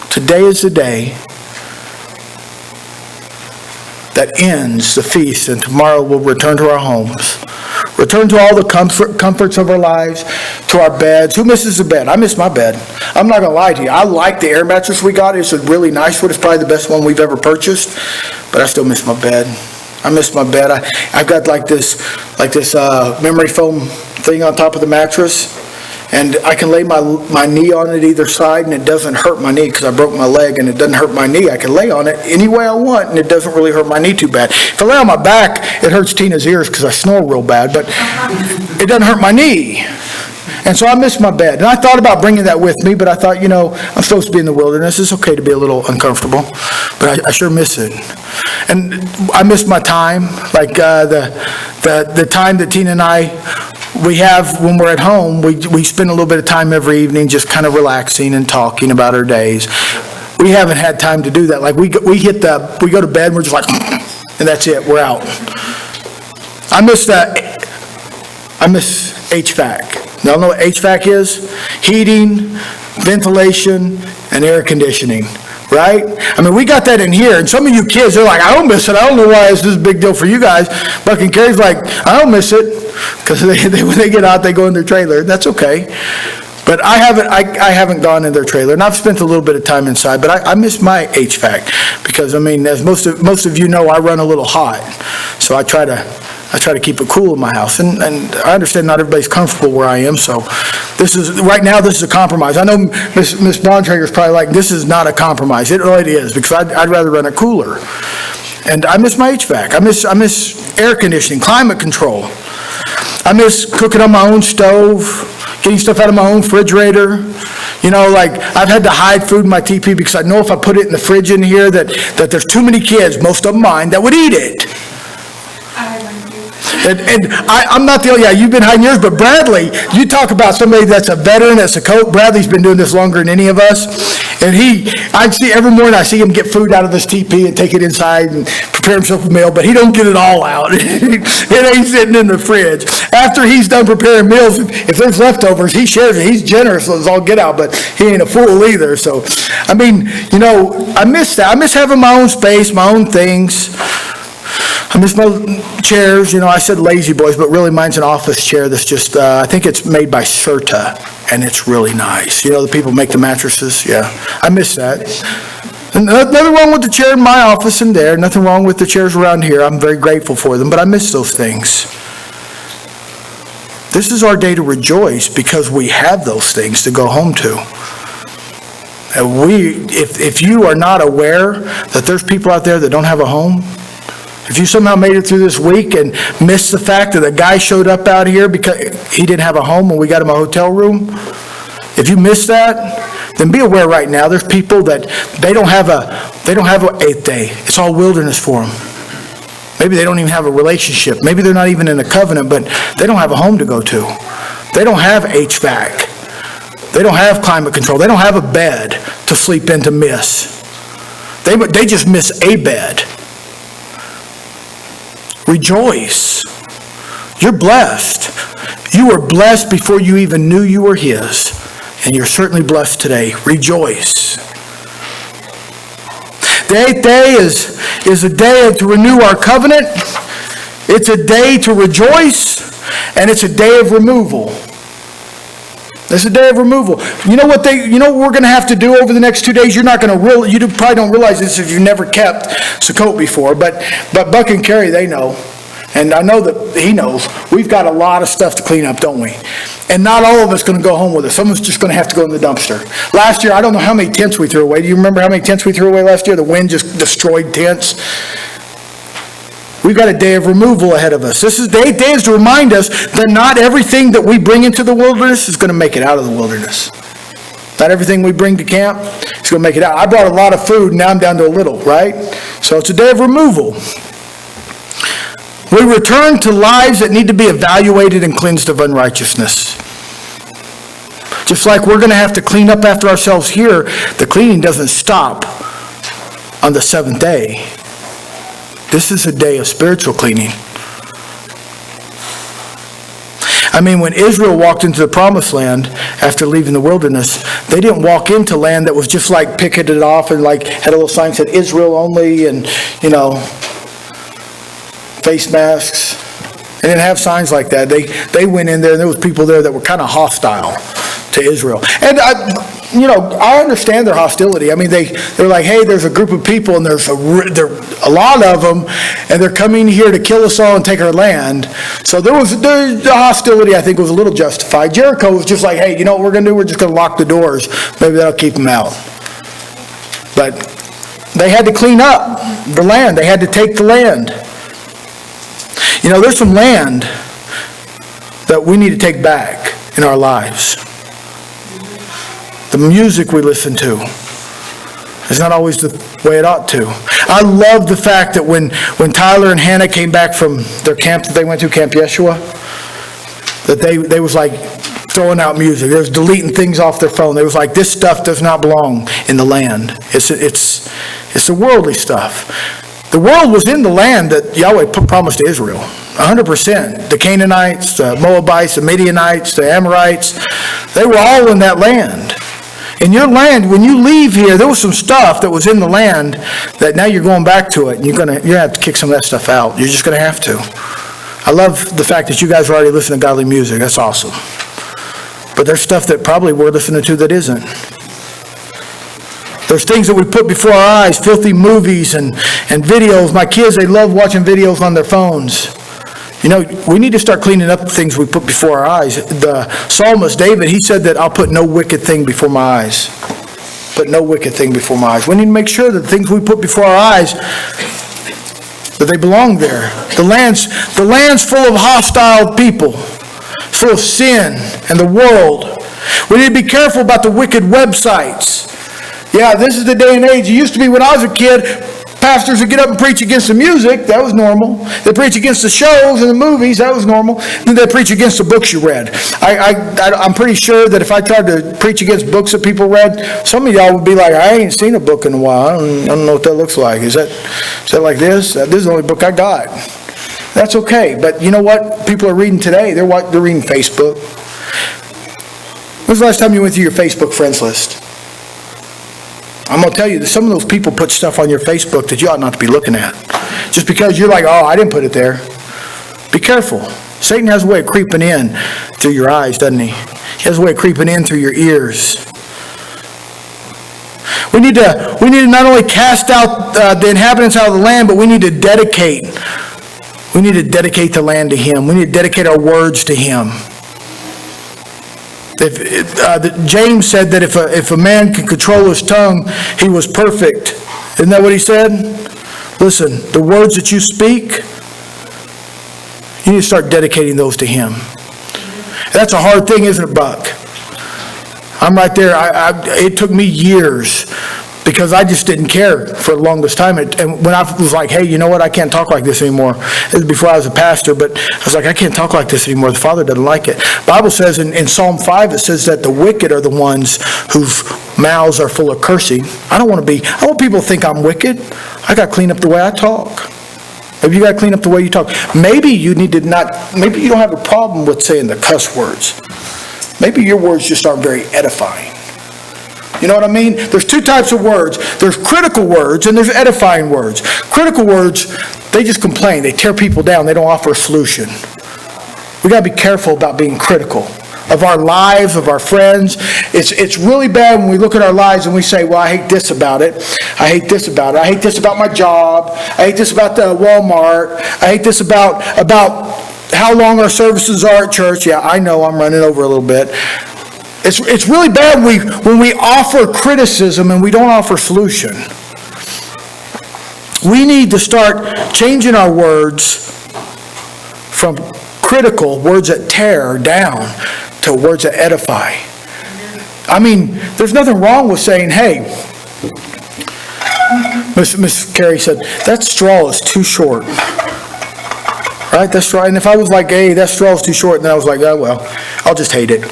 Today is the day that ends the feast, and tomorrow we'll return to our homes. Return to all the comforts of our lives, to our beds. Who misses a bed? I miss my bed. I'm not going to lie to you. I like the air mattress we got. It's a really nice one. It's probably the best one we've ever purchased, but I still miss my bed. I miss my bed. I've got like this memory foam thing on top of the mattress, and I can lay my knee on it either side, and it doesn't hurt my knee because I broke my leg, and it doesn't hurt my knee. I can lay on it any way I want, and it doesn't really hurt my knee too bad. If I lay on my back, it hurts Tina's ears because I snore real bad, but it doesn't hurt my knee. And so I miss my bed. And I thought about bringing that with me, but I thought, I'm supposed to be in the wilderness. It's okay to be a little uncomfortable, but I sure miss it. And I miss my time, like the time that Tina and I, we have when we're at home. We spend a little bit of time every evening just kind of relaxing and talking about our days. We haven't had time to do that. Like we go to bed and we're just like, and that's it, we're out. I miss that. I miss HVAC. Y'all know what HVAC is? Heating, ventilation, and air conditioning, right? I mean, we got that in here, and some of you kids, they're like, I don't miss it. I don't know why it's this big deal for you guys. Buck and Carrie's like, I don't miss it, because when they get out, they go in their trailer. That's okay. But I haven't gone in their trailer, and I've spent a little bit of time inside, but I miss my HVAC, because, I mean, as most of you know, I run a little hot, so I try to keep it cool in my house, and I understand not everybody's comfortable where I am, so right now, this is a compromise. I know Ms. Bontrager's probably like, this is not a compromise. It really is, because I'd rather run it cooler. And I miss my HVAC. I miss air conditioning, climate control. I miss cooking on my own stove, getting stuff out of my own refrigerator. You know, like, I've had to hide food in my TP because I know if I put it in the fridge in here that there's too many kids, most of them mine, that would eat it. And I'm not the only, you've been hiding yours, but Bradley, you talk about somebody that's a veteran, that's a coach. Bradley's been doing this longer than any of us. And every morning I see him get food out of this TP and take it inside and prepare himself a meal, but he don't get it all out. It ain't sitting in the fridge. After he's done preparing meals, if there's leftovers, he shares it. He's generous as all get out, but he ain't a fool either. So, I mean, you know, I miss that. I miss having my own space, my own things. I miss my chairs. You know, I said Lazy Boys, but really mine's an office chair that's just, I think it's made by Serta, and it's really nice. You know, the people make the mattresses, yeah. I miss that. And nothing wrong with the chair in my office and there, nothing wrong with the chairs around here. I'm very grateful for them, but I miss those things. This is our day to rejoice because we have those things to go home to. And if you are not aware that there's people out there that don't have a home, if you somehow made it through this week and missed the fact that a guy showed up out here because he didn't have a home when we got him a hotel room, if you missed that, then be aware right now, there's people that they don't have an eighth day. It's all wilderness for them. Maybe they don't even have a relationship. Maybe they're not even in a covenant, but they don't have a home to go to. They don't have HVAC. They don't have climate control. They don't have a bed to sleep in to miss. They just miss a bed. Rejoice. You're blessed. You were blessed before you even knew you were His, and you're certainly blessed today. Rejoice. The eighth day is a day to renew our covenant. It's a day to rejoice, and it's a day of removal. It's a day of removal. You know what we're going to have to do over the next 2 days? You probably don't realize this if you've never kept Sukkot before, but Buck and Carrie, they know. And I know that he knows. We've got a lot of stuff to clean up, don't we? And not all of us going to go home with us. Someone's just going to have to go in the dumpster. Last year, I don't know how many tents we threw away. Do you remember how many tents we threw away last year? The wind just destroyed tents. We've got a day of removal ahead of us. The eighth day is to remind us that not everything that we bring into the wilderness is going to make it out of the wilderness. Not everything we bring to camp is going to make it out. I brought a lot of food, and now I'm down to a little, right? So it's a day of removal. We return to lives that need to be evaluated and cleansed of unrighteousness. Just like we're going to have to clean up after ourselves here, the cleaning doesn't stop on the seventh day. This is a day of spiritual cleaning. I mean, when Israel walked into the promised land after leaving the wilderness, they didn't walk into land that was just like picketed off and like had a little sign that said Israel only and, you know, face masks. They didn't have signs like that. They went in there and there was people there that were kind of hostile to Israel. And I understand their hostility. I mean, they're like, hey, there's a group of people and there's a lot of them, and they're coming here to kill us all and take our land. So the hostility, I think, was a little justified. Jericho was just like, hey, you know what we're going to do? We're just going to lock the doors. Maybe that'll keep them out. But they had to clean up the land. They had to take the land. You know, there's some land that we need to take back in our lives. The music we listen to is not always the way it ought to. I love the fact that when Tyler and Hannah came back from their camp that they went to, Camp Yeshua, that they was like throwing out music. They was deleting things off their phone. They was like, this stuff does not belong in the land. It's the worldly stuff. The world was in the land that Yahweh promised to Israel, 100%. The Canaanites, the Moabites, the Midianites, the Amorites, they were all in that land. In your land, when you leave here, there was some stuff that was in the land that now you're going back to it, and you're gonna have to kick some of that stuff out. You're just going to have to. I love the fact that you guys are already listening to godly music. That's awesome. But there's stuff that probably we're listening to that isn't. There's things that we put before our eyes, filthy movies and videos. My kids, they love watching videos on their phones. You know, we need to start cleaning up the things we put before our eyes. The psalmist David, he said that I'll put no wicked thing before my eyes. Put no wicked thing before my eyes. We need to make sure that the things we put before our eyes, that they belong there. The land's full of hostile people, full of sin and the world. We need to be careful about the wicked websites. Yeah, this is the day and age. It used to be when I was a kid, pastors would get up and preach against the music. That was normal. They preach against the shows and the movies. That was normal. Then they preach against the books you read. I'm pretty sure that if I tried to preach against books that people read, some of y'all would be like, I ain't seen a book in a while. I don't know what that looks like. Is that like this? This is the only book I got. That's okay. But you know what people are reading today? They're reading Facebook. When's the last time you went through your Facebook friends list? I'm going to tell you that some of those people put stuff on your Facebook that you ought not to be looking at. Just because you're like, oh, I didn't put it there. Be careful. Satan has a way of creeping in through your eyes, doesn't he? He has a way of creeping in through your ears. We need to not only cast out the inhabitants out of the land, but we need to dedicate. We need to dedicate the land to him. We need to dedicate our words to him. James said that if a man can control his tongue, he was perfect. Isn't that what he said? Listen, the words that you speak, you need to start dedicating those to him. That's a hard thing, isn't it, Buck? I'm right there. It took me years because I just didn't care for the longest time. And when I was like, hey, you know what? I can't talk like this anymore. It was before I was a pastor, but I was like, I can't talk like this anymore. The Father doesn't like it. The Bible says in Psalm 5, it says that the wicked are the ones whose mouths are full of cursing. I want people to think I'm wicked. I got to clean up the way I talk. Maybe you got to clean up the way you talk. Maybe you don't have a problem with saying the cuss words. Maybe your words just aren't very edifying. You know what I mean? There's two types of words. There's critical words and there's edifying words. Critical words, they just complain. They tear people down. They don't offer a solution. We got to be careful about being critical of our lives, of our friends. It's really bad when we look at our lives and we say, well, I hate this about it. I hate this about it. I hate this about my job. I hate this about the Walmart. I hate this about how long our services are at church. Yeah, I know I'm running over a little bit. It's really bad when we offer criticism and we don't offer solution. We need to start changing our words from critical, words that tear down, to words that edify. I mean, there's nothing wrong with saying, hey, Miss Carey said, that straw is too short. Right? That straw. And if I was like, hey, that straw is too short, and then I was like, oh, well, I'll just hate it.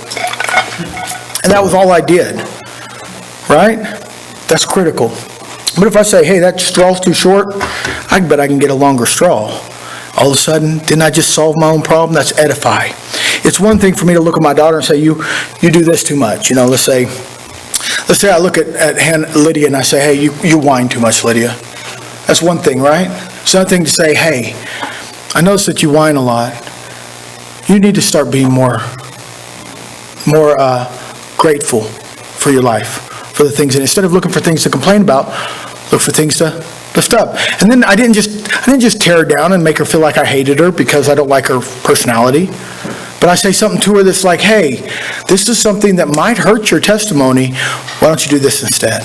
And that was all I did. Right? That's critical. But if I say, hey, that straw's too short, I bet I can get a longer straw. All of a sudden, didn't I just solve my own problem? That's edify. It's one thing for me to look at my daughter and say, you do this too much. You know, let's say I look at Lydia and I say, hey, you whine too much, Lydia. That's one thing, right? It's another thing to say, hey, I notice that you whine a lot. You need to start being more grateful for your life, for the things. And instead of looking for things to complain about, look for things to lift up. And then I didn't just tear her down and make her feel like I hated her because I don't like her personality. But I say something to her that's like, hey, this is something that might hurt your testimony. Why don't you do this instead?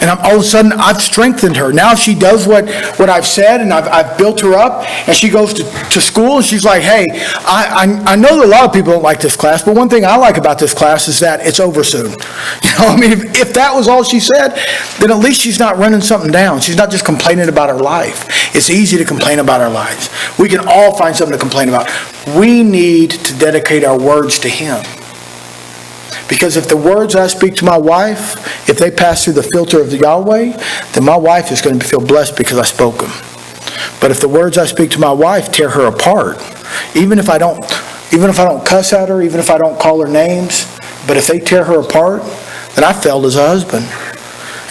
And all of a sudden, I've strengthened her. Now she does what I've said, and I've built her up. And she goes to school, and she's like, hey, I know that a lot of people don't like this class, but one thing I like about this class is that it's over soon. You know, I mean, if that was all she said, then at least she's not running something down. She's not just complaining about her life. It's easy to complain about our lives. We can all find something to complain about. We need to dedicate our words to Him. Because if the words I speak to my wife, if they pass through the filter of the Yahweh, then my wife is going to feel blessed because I spoke them. But if the words I speak to my wife tear her apart, even if I don't cuss at her, even if I don't call her names, but if they tear her apart, then I failed as a husband.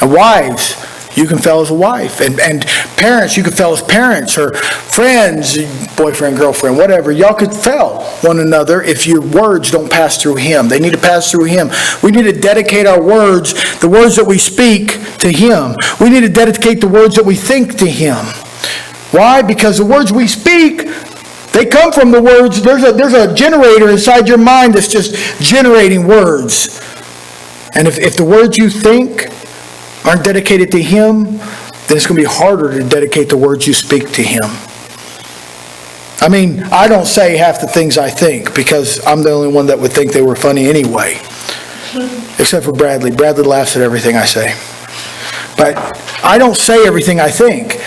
And wives, you can fail as a wife. And parents, you can fail as parents or friends, boyfriend, girlfriend, whatever. Y'all could fail one another if your words don't pass through Him. They need to pass through Him. We need to dedicate our words, the words that we speak, to Him. We need to dedicate the words that we think to Him. Why? Because the words we speak, they come from the words. There's a generator inside your mind that's just generating words. And if the words you think aren't dedicated to Him, then it's going to be harder to dedicate the words you speak to Him. I mean, I don't say half the things I think because I'm the only one that would think they were funny anyway. Except for Bradley. Bradley laughs at everything I say. But I don't say everything I think.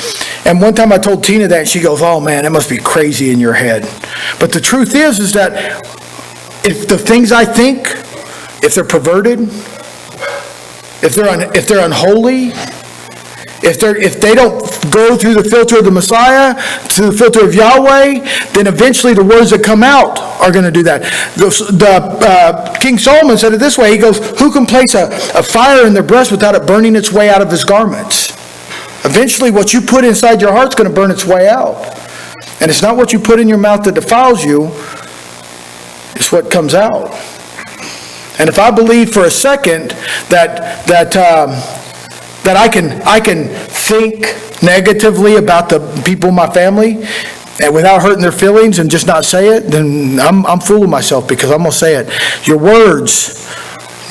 And one time I told Tina that, and she goes, "Oh man, that must be crazy in your head." But the truth is that if the things I think, if they're perverted, if they're unholy, if they don't go through the filter of the Messiah, through the filter of Yahweh, then eventually the words that come out are going to do that. King Solomon said it this way. He goes, "Who can place a fire in their breast without it burning its way out of his garments?" Eventually what you put inside your heart's going to burn its way out. And it's not what you put in your mouth that defiles you, it's what comes out. And if I believe for a second that I can think negatively about the people in my family and without hurting their feelings and just not say it, then I'm fooling myself, because I'm going to say it. Your words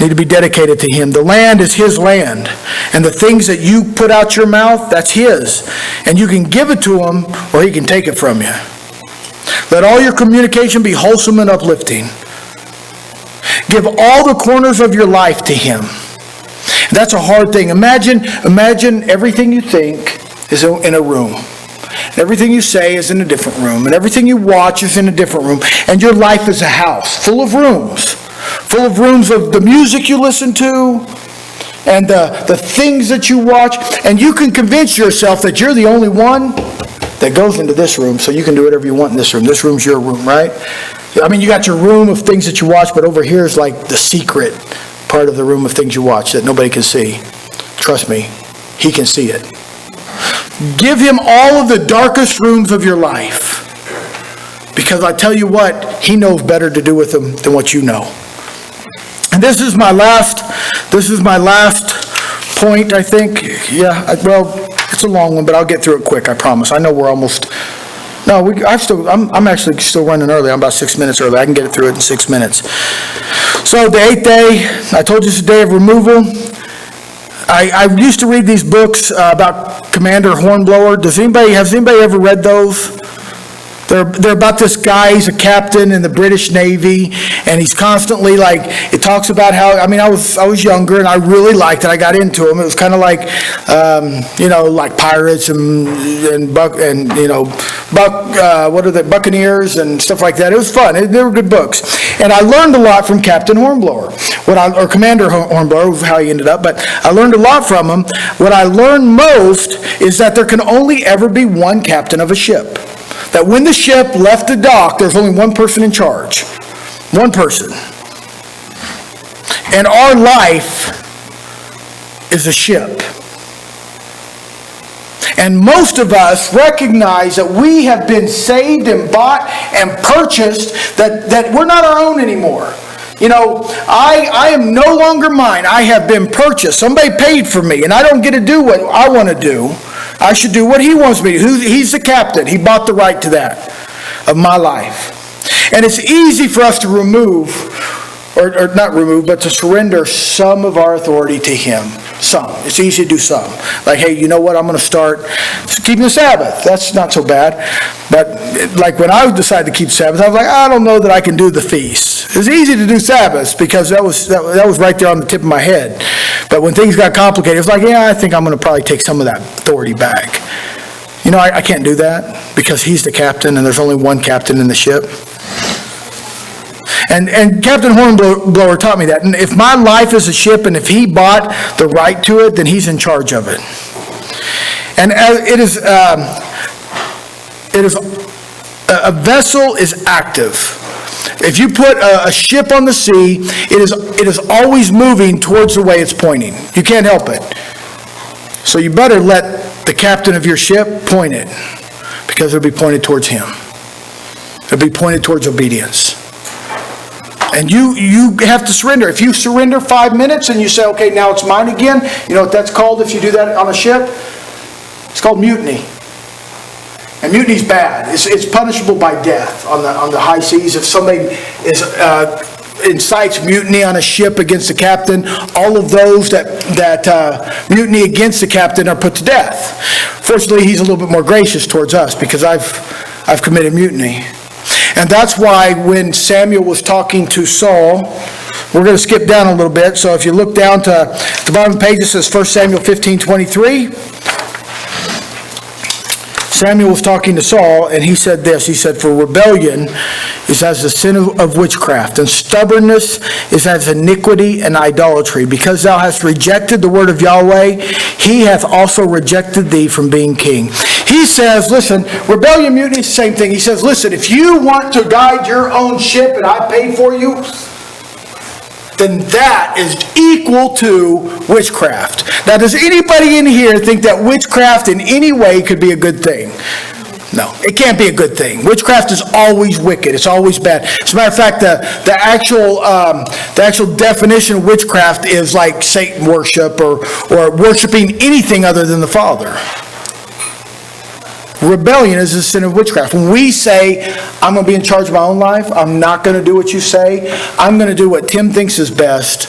need to be dedicated to Him. The land is His land. And the things that you put out your mouth, that's His. And you can give it to Him or He can take it from you. Let all your communication be wholesome and uplifting. Give all the corners of your life to Him. That's a hard thing. Imagine everything you think is in a room. Everything you say is in a different room. And everything you watch is in a different room. And your life is a house full of rooms. Full of rooms of the music you listen to and the things that you watch. And you can convince yourself that you're the only one that goes into this room, so you can do whatever you want in this room. This room's your room, right? I mean, you got your room of things that you watch, but over here is like the secret part of the room of things you watch that nobody can see. Trust me, He can see it. Give Him all of the darkest rooms of your life, because I tell you what, He knows better to do with them than what you know. And this is my last point, I think. Yeah, well, it's a long one, but I'll get through it quick, I promise. I know we're almost... No, I'm actually still running early. I'm about 6 minutes early. I can get it through it in 6 minutes. So the 8th day, I told you it's a day of removal. I used to read these books about Commander Hornblower. Has anybody ever read those? They're about this guy. He's a captain in the British Navy, and he's constantly it talks about how, I was younger and I really liked it. I got into them. It was kind of like pirates and Buccaneers and stuff like that. It was fun. They were good books. And I learned a lot from Captain Hornblower, or Commander Hornblower, was how he ended up, but I learned a lot from him. What I learned most is that there can only ever be one captain of a ship. That when the ship left the dock, there's only one person in charge. One person. And our life is a ship. And most of us recognize that we have been saved and bought and purchased, that we're not our own anymore. You know, I am no longer mine. I have been purchased. Somebody paid for me, and I don't get to do what I want to do. I should do what He wants me to do. He's the captain. He bought the right to that of my life. And it's easy for us to remove, or not remove, but to surrender some of our authority to Him. Some. It's easy to do some. Like, hey, you know what? I'm going to start keeping the Sabbath. That's not so bad. But like when I decided to keep Sabbath, I was like, I don't know that I can do the feast. It's easy to do Sabbaths because that was right there on the tip of my head. But when things got complicated, it was like, yeah, I think I'm going to probably take some of that authority back. You know, I can't do that because He's the captain and there's only one captain in the ship. And Captain Hornblower taught me that. And if my life is a ship and if He bought the right to it, then He's in charge of it. And it is a vessel is active. If you put a ship on the sea, it is always moving towards the way it's pointing. You can't help it. So you better let the captain of your ship point it, because it'll be pointed towards him. It'll be pointed towards obedience. And you have to surrender. If you surrender 5 minutes and you say, okay, now it's mine again, you know what that's called if you do that on a ship? It's called mutiny. And mutiny's bad. It's punishable by death on the high seas. If somebody incites mutiny on a ship against the captain, all of those that mutiny against the captain are put to death. Fortunately, he's a little bit more gracious towards us because I've committed mutiny. And that's why when Samuel was talking to Saul, we're going to skip down a little bit. So if you look down to the bottom of the page, it says 1 Samuel 15:23. Samuel was talking to Saul, and he said this. He said, for rebellion is as the sin of witchcraft, and stubbornness is as iniquity and idolatry. Because thou hast rejected the word of Yahweh, he hath also rejected thee from being king. He says, listen, rebellion, mutiny is the same thing. He says, listen, if you want to guide your own ship and I pay for you, then that is equal to witchcraft. Now, does anybody in here think that witchcraft in any way could be a good thing? No, it can't be a good thing. Witchcraft is always wicked. It's always bad. As a matter of fact, the actual definition of witchcraft is like Satan worship or worshiping anything other than the Father. Rebellion is a sin of witchcraft. When we say, I'm going to be in charge of my own life, I'm not going to do what you say, I'm going to do what Tim thinks is best,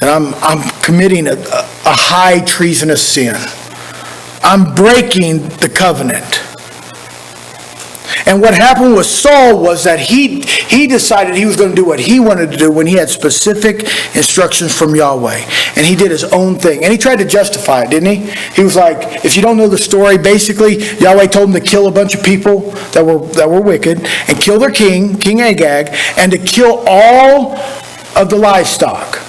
and I'm committing a high treasonous sin. I'm breaking the covenant. And what happened with Saul was that he decided he was going to do what he wanted to do when he had specific instructions from Yahweh. And he did his own thing. And he tried to justify it, didn't he? He was like, if you don't know the story, basically Yahweh told him to kill a bunch of people that were wicked and kill their king, King Agag, and to kill all of the livestock.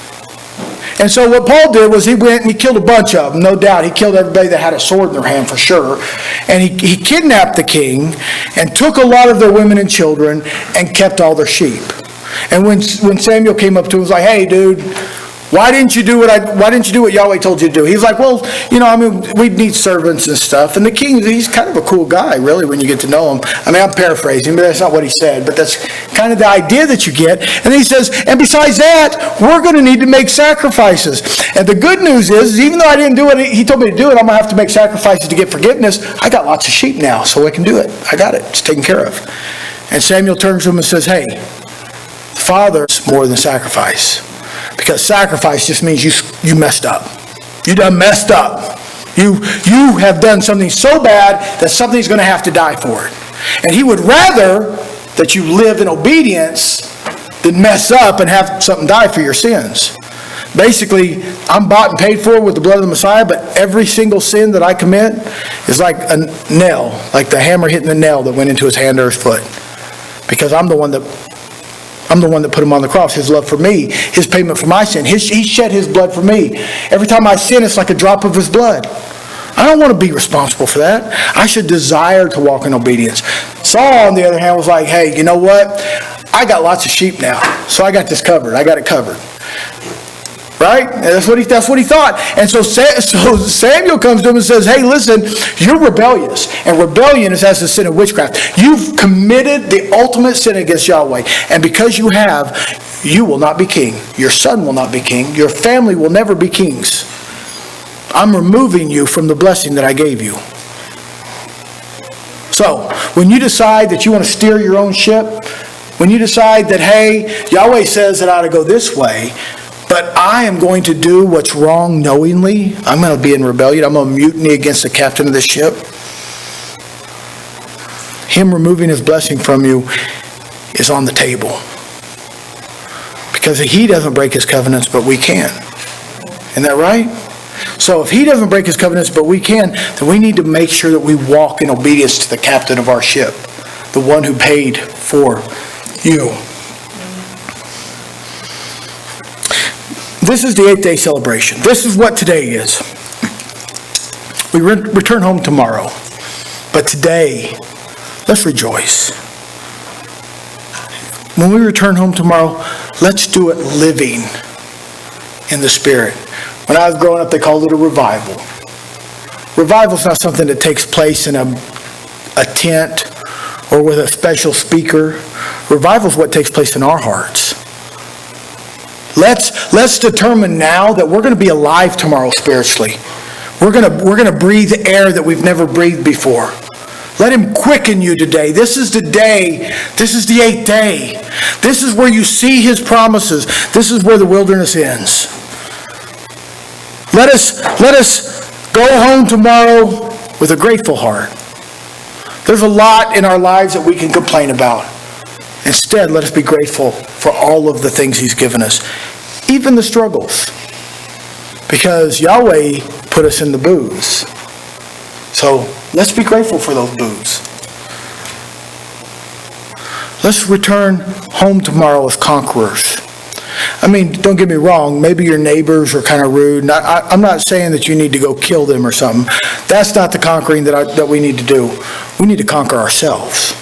And so what Paul did was he went and he killed a bunch of them, no doubt. He killed everybody that had a sword in their hand for sure. And he kidnapped the king and took a lot of their women and children and kept all their sheep. And when Samuel came up to him, he was like, hey, dude, why didn't you do what Yahweh told you to do? He was like, well, we need servants and stuff. And the king, he's kind of a cool guy, really, when you get to know him. I mean, I'm paraphrasing, but that's not what he said. But that's kind of the idea that you get. And then he says, and besides that, we're going to need to make sacrifices. And the good news is even though I didn't do it, he told me to do it, I'm going to have to make sacrifices to get forgiveness. I got lots of sheep now, so I can do it. I got it. It's taken care of. And Samuel turns to him and says, hey, Father's more than sacrifice. Because sacrifice just means you messed up. You done messed up. You have done something so bad that something's going to have to die for it. And he would rather that you live in obedience than mess up and have something die for your sins. Basically, I'm bought and paid for with the blood of the Messiah, but every single sin that I commit is like a nail, like the hammer hitting the nail that went into his hand or his foot. Because I'm the one that put him on the cross. His love for me, his payment for my sin. He shed his blood for me. Every time I sin, it's like a drop of his blood. I don't want to be responsible for that. I should desire to walk in obedience. Saul, on the other hand, was like, hey, you know what? I got lots of sheep now, so I got this covered. I got it covered. Right? And that's what he thought. And so Samuel comes to him and says, hey, listen, you're rebellious. And rebellion is as the sin of witchcraft. You've committed the ultimate sin against Yahweh. And because you have, you will not be king. Your son will not be king. Your family will never be kings. I'm removing you from the blessing that I gave you. So, when you decide that you want to steer your own ship, when you decide that, hey, Yahweh says that I ought to go this way, but I am going to do what's wrong knowingly. I'm going to be in rebellion. I'm going to mutiny against the captain of the ship. Him removing his blessing from you is on the table. Because he doesn't break his covenants, but we can. Isn't that right? So if he doesn't break his covenants, but we can, then we need to make sure that we walk in obedience to the captain of our ship, the one who paid for you. This is the 8th day celebration. This is what today is. We return home tomorrow. But today, let's rejoice. When we return home tomorrow, let's do it living in the Spirit. When I was growing up, they called it a revival. Revival's not something that takes place in a tent or with a special speaker. Revival's what takes place in our hearts. Let's determine now that we're going to be alive tomorrow spiritually. We're going to breathe air that we've never breathed before. Let him quicken you today. This is the day. This is the 8th day. This is where you see his promises. This is where the wilderness ends. Let us go home tomorrow with a grateful heart. There's a lot in our lives that we can complain about. Instead, let us be grateful for all of the things he's given us, even the struggles. Because Yahweh put us in the booths. So let's be grateful for those booths. Let's return home tomorrow as conquerors. I mean, don't get me wrong, maybe your neighbors are kind of rude. I'm not saying that you need to go kill them or something. That's not the conquering that we need to do. We need to conquer ourselves.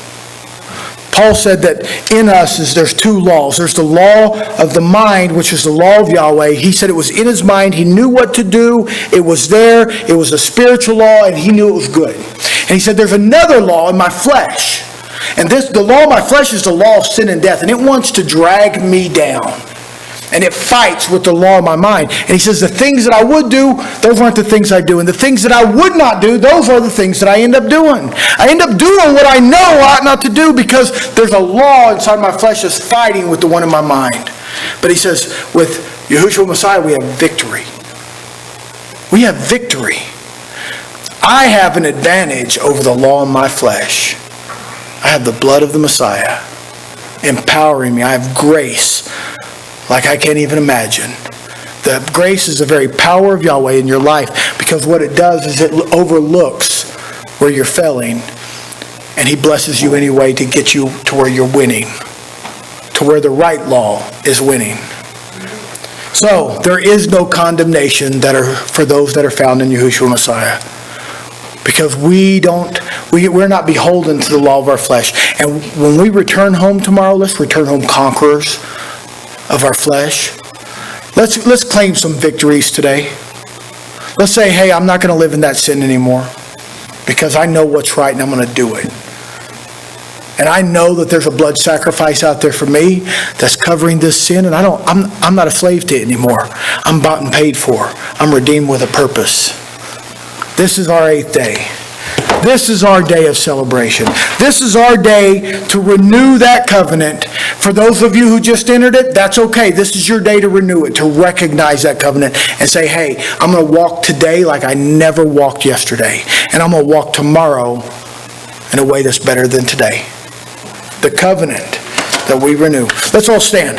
Paul said that in us there's two laws. There's the law of the mind, which is the law of Yahweh. He said it was in his mind. He knew what to do. It was there. It was a spiritual law, and he knew it was good. And he said there's another law in my flesh. And the law of my flesh is the law of sin and death, and it wants to drag me down. And it fights with the law of my mind. And he says the things that I would do, those aren't the things I do. And the things that I would not do, those are the things that I end up doing. I end up doing what I know I ought not to do because there's a law inside my flesh that's fighting with the one in my mind. But he says with Yahushua Messiah, we have victory. We have victory. I have an advantage over the law in my flesh. I have the blood of the Messiah empowering me. I have grace like I can't even imagine. The grace is the very power of Yahweh in your life, because what it does is it overlooks where you're failing, and he blesses you anyway to get you to where you're winning, to where the right law is winning. So there is no condemnation for those that are found in Yahushua Messiah, because we're not beholden to the law of our flesh. And when we return home tomorrow, let's return home conquerors of our flesh. Let's claim some victories today. Let's say, hey, I'm not going to live in that sin anymore because I know what's right and I'm going to do it. And I know that there's a blood sacrifice out there for me that's covering this sin, and I'm not a slave to it anymore. I'm bought and paid for. I'm redeemed with a purpose. This is our 8th day. This is our day of celebration. This is our day to renew that covenant. For those of you who just entered it, that's okay. This is your day to renew it, to recognize that covenant and say, hey, I'm going to walk today like I never walked yesterday. And I'm going to walk tomorrow in a way that's better than today. The covenant that we renew. Let's all stand.